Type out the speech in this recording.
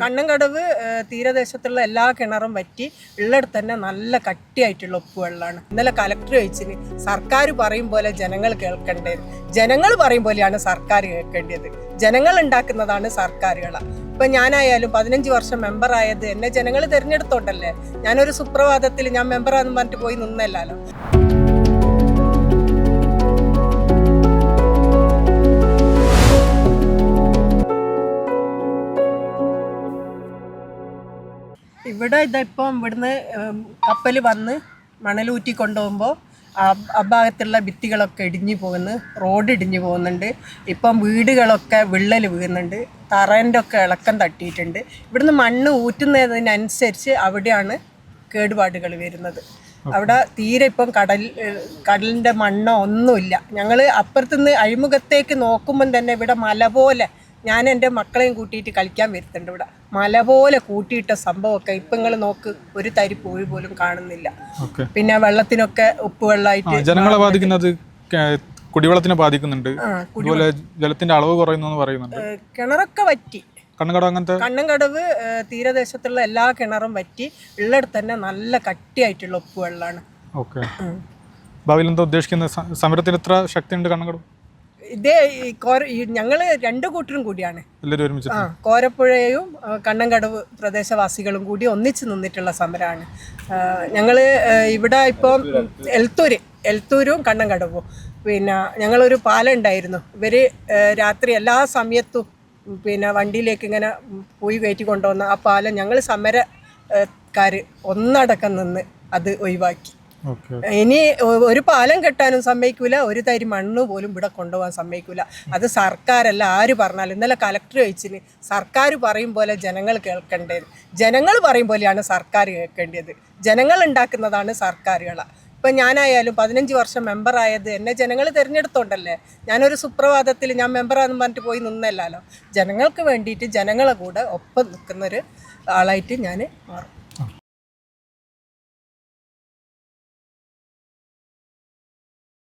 കണ്ണങ്കടവ് തീരദേശത്തുള്ള എല്ലാ കിണറും വറ്റി ഉള്ളിടത്ത് തന്നെ നല്ല കട്ടിയായിട്ടുള്ള ഉപ്പുവെള്ളമാണ്. ഇന്നലെ കലക്ടർ ചോദിച്ചിന് സർക്കാർ പറയും പോലെ ജനങ്ങൾ കേൾക്കേണ്ടത്. ജനങ്ങൾ പറയും പോലെയാണ് സർക്കാർ കേൾക്കേണ്ടത്. ജനങ്ങൾ ഉണ്ടാക്കുന്നതാണ് സർക്കാരുകളാണ്. ഇപ്പം ഞാനായാലും 15 വർഷം മെമ്പറായത് എന്നെ ജനങ്ങൾ തിരഞ്ഞെടുത്തോണ്ടല്ലേ. ഞാനൊരു സുപ്രഭാതത്തിൽ ഞാൻ മെമ്പറാന്ന് പറഞ്ഞിട്ട് പോയി നിന്നല്ലോ. ഇവിടെ ഇപ്പം ഇവിടുന്ന് കപ്പൽ വന്ന് മണലൂറ്റി കൊണ്ടുപോകുമ്പോൾ ആ ഭാഗത്തുള്ള ഭിത്തികളൊക്കെ ഇടിഞ്ഞു പോകുന്നു, റോഡ് ഇടിഞ്ഞു പോകുന്നുണ്ട്. ഇപ്പം വീടുകളൊക്കെ വിള്ളൽ വീഴുന്നുണ്ട്, തറേൻ്റെ ഒക്കെ ഇളക്കം തട്ടിയിട്ടുണ്ട്. ഇവിടുന്ന് മണ്ണ് ഊറ്റുന്നതിനനുസരിച്ച് അവിടെയാണ് കേടുപാടുകൾ വരുന്നത്. അവിടെ തീരെ ഇപ്പം കടലിൻ്റെ മണ്ണോ ഒന്നുമില്ല. ഞങ്ങൾ അപ്പുറത്തുനിന്ന് അഴിമുഖത്തേക്ക് നോക്കുമ്പം തന്നെ ഇവിടെ മല പോലെ, ഞാൻ എൻ്റെ മക്കളെയും കൂട്ടിയിട്ട് കളിക്കാൻ വരുന്നുണ്ട്. ഇവിടെ മല പോലെ കൂട്ടിയിട്ട സംഭവമൊക്കെ ഇപ്പം നിങ്ങൾ നോക്ക്, ഒരു തരി പൂഴി പോലും കാണുന്നില്ല. പിന്നെ വെള്ളത്തിനൊക്കെ ഉപ്പ് വെള്ളമായിട്ട് ജനങ്ങളെ ബാധിക്കുന്നത്, കുടിവെള്ളത്തിനെ ബാധിക്കുന്നുണ്ട്. അതുപോലെ ജലത്തിന്റെ അളവ് കുറയുന്നു പറയുന്നുണ്ട്. കിണറൊക്കെ വറ്റി. കണ്ണങ്കടവ് തീരദേശത്തുള്ള എല്ലാ കിണറും വറ്റി ഉള്ളിടത്ത് തന്നെ നല്ല കട്ടിയായിട്ടുള്ള ഉപ്പ് വെള്ളമാണ്. ഭാവിയിൽ എന്താ ഉദ്ദേശിക്കുന്നത്? സമരത്തിന് എത്ര ശക്തിയുണ്ട് കണ്ണങ്കടവ്? ഇതേ ഞങ്ങൾ രണ്ട് കൂട്ടരും കൂടിയാണ്, കോരപ്പുഴയും കണ്ണങ്കടവ് പ്രദേശവാസികളും കൂടി ഒന്നിച്ച് നിന്നിട്ടുള്ള സമരമാണ്. ഞങ്ങൾ ഇവിടെ ഇപ്പം എൽത്തൂരും കണ്ണങ്കടവും, പിന്നെ ഞങ്ങളൊരു പാലം ഉണ്ടായിരുന്നു. ഇവർ രാത്രി എല്ലാ സമയത്തും പിന്നെ വണ്ടിയിലേക്ക് ഇങ്ങനെ പോയി കയറ്റി കൊണ്ടുവന്ന ആ പാലം ഞങ്ങൾ സമരക്കാർ ഒന്നടക്കം നിന്ന് അത് ഒഴിവാക്കി. ഇനി ഒരു പാലം കെട്ടാനും സമ്മതിക്കൂല, ഒരു തരി മണ്ണ് പോലും ഇവിടെ കൊണ്ടുപോകാൻ സമ്മതിക്കൂല. അത് സർക്കാരല്ല ആര് പറഞ്ഞാലും. ഇന്നലെ കലക്ടർ ചോദിച്ചിന് സർക്കാർ പറയും പോലെ ജനങ്ങൾ കേൾക്കേണ്ടത്. ജനങ്ങൾ പറയും പോലെയാണ് സർക്കാർ കേൾക്കേണ്ടത്. ജനങ്ങൾ ഉണ്ടാക്കുന്നതാണ് സർക്കാരുകളാണ്. ഇപ്പം ഞാനായാലും 15 വർഷം മെമ്പറായത് എന്നെ ജനങ്ങൾ തിരഞ്ഞെടുത്തോണ്ടല്ലേ. ഞാനൊരു സുപ്രഭാതത്തിൽ ഞാൻ മെമ്പറാന്ന് പറഞ്ഞിട്ട് പോയി നിന്നല്ലോ. ജനങ്ങൾക്ക് വേണ്ടിയിട്ട് ജനങ്ങളെ കൂടെ ഒപ്പം നിൽക്കുന്നൊരു ആളായിട്ട് ഞാൻ മാറും.